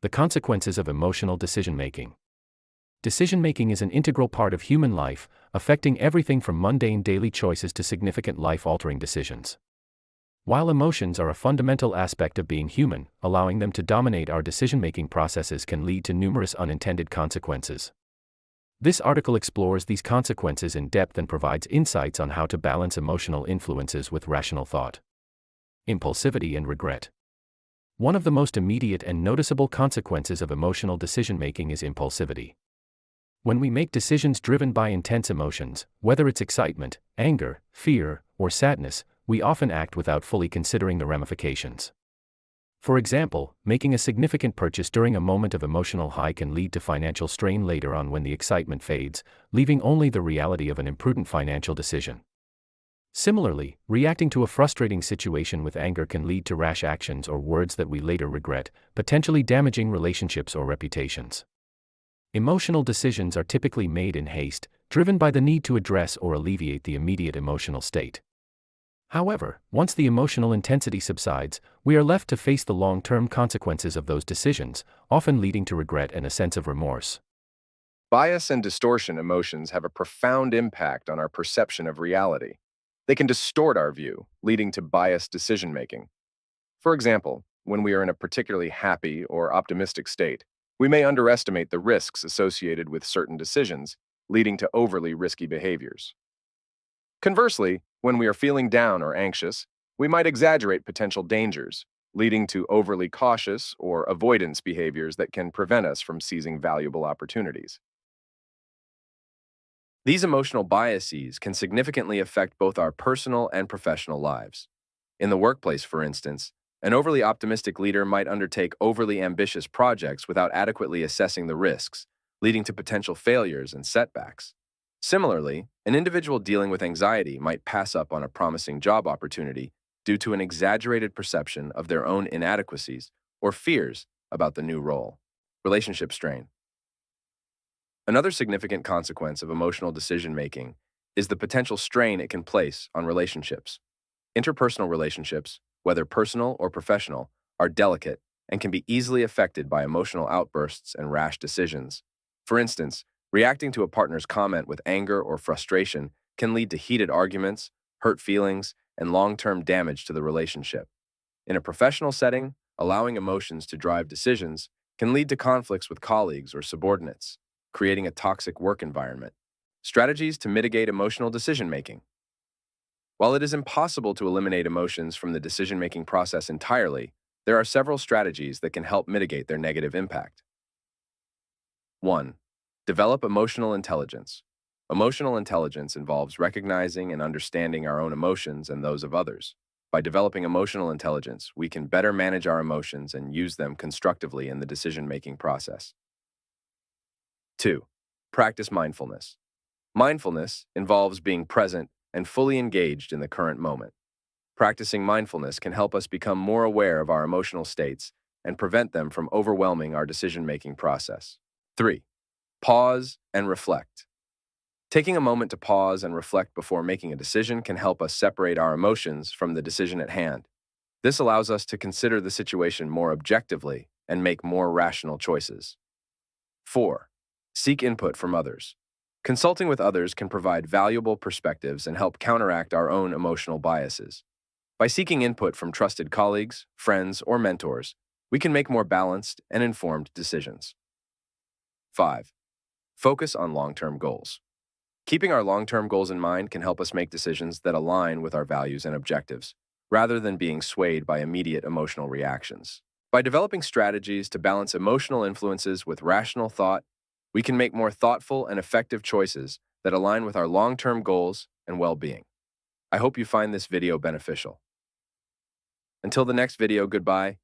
The consequences of emotional decision-making. Decision-making is an integral part of human life, affecting everything from mundane daily choices to significant life-altering decisions. While emotions are a fundamental aspect of being human, allowing them to dominate our decision-making processes can lead to numerous unintended consequences. This article explores these consequences in depth and provides insights on how to balance emotional influences with rational thought. Impulsivity and regret. One of the most immediate and noticeable consequences of emotional decision-making is impulsivity. When we make decisions driven by intense emotions, whether it's excitement, anger, fear, or sadness, we often act without fully considering the ramifications. For example, making a significant purchase during a moment of emotional high can lead to financial strain later on when the excitement fades, leaving only the reality of an imprudent financial decision. Similarly, reacting to a frustrating situation with anger can lead to rash actions or words that we later regret, potentially damaging relationships or reputations. Emotional decisions are typically made in haste, driven by the need to address or alleviate the immediate emotional state. However, once the emotional intensity subsides, we are left to face the long-term consequences of those decisions, often leading to regret and a sense of remorse. Bias and distortion emotions have a profound impact on our perception of reality. They can distort our view, leading to biased decision-making. For example, when we are in a particularly happy or optimistic state, we may underestimate the risks associated with certain decisions, leading to overly risky behaviors. Conversely, when we are feeling down or anxious, we might exaggerate potential dangers, leading to overly cautious or avoidance behaviors that can prevent us from seizing valuable opportunities. These emotional biases can significantly affect both our personal and professional lives. In the workplace, for instance, an overly optimistic leader might undertake overly ambitious projects without adequately assessing the risks, leading to potential failures and setbacks. Similarly, an individual dealing with anxiety might pass up on a promising job opportunity due to an exaggerated perception of their own inadequacies or fears about the new role. Relationship strain. Another significant consequence of emotional decision-making is the potential strain it can place on relationships. Interpersonal relationships, whether personal or professional, are delicate and can be easily affected by emotional outbursts and rash decisions. For instance, reacting to a partner's comment with anger or frustration can lead to heated arguments, hurt feelings, and long-term damage to the relationship. In a professional setting, allowing emotions to drive decisions can lead to conflicts with colleagues or subordinates, creating a toxic work environment. Strategies to mitigate emotional decision-making. While it is impossible to eliminate emotions from the decision-making process entirely, there are several strategies that can help mitigate their negative impact. 1. Develop emotional intelligence. Emotional intelligence involves recognizing and understanding our own emotions and those of others. By developing emotional intelligence, we can better manage our emotions and use them constructively in the decision-making process. 2. Practice mindfulness. Mindfulness involves being present and fully engaged in the current moment. Practicing mindfulness can help us become more aware of our emotional states and prevent them from overwhelming our decision-making process. 3. Pause and reflect. Taking a moment to pause and reflect before making a decision can help us separate our emotions from the decision at hand. This allows us to consider the situation more objectively and make more rational choices. 4. Seek input from others. Consulting with others can provide valuable perspectives and help counteract our own emotional biases. By seeking input from trusted colleagues, friends, or mentors, we can make more balanced and informed decisions. 5. Focus on long-term goals. Keeping our long-term goals in mind can help us make decisions that align with our values and objectives, rather than being swayed by immediate emotional reactions. By developing strategies to balance emotional influences with rational thought, we can make more thoughtful and effective choices that align with our long-term goals and well-being. I hope you find this video beneficial. Until the next video, goodbye.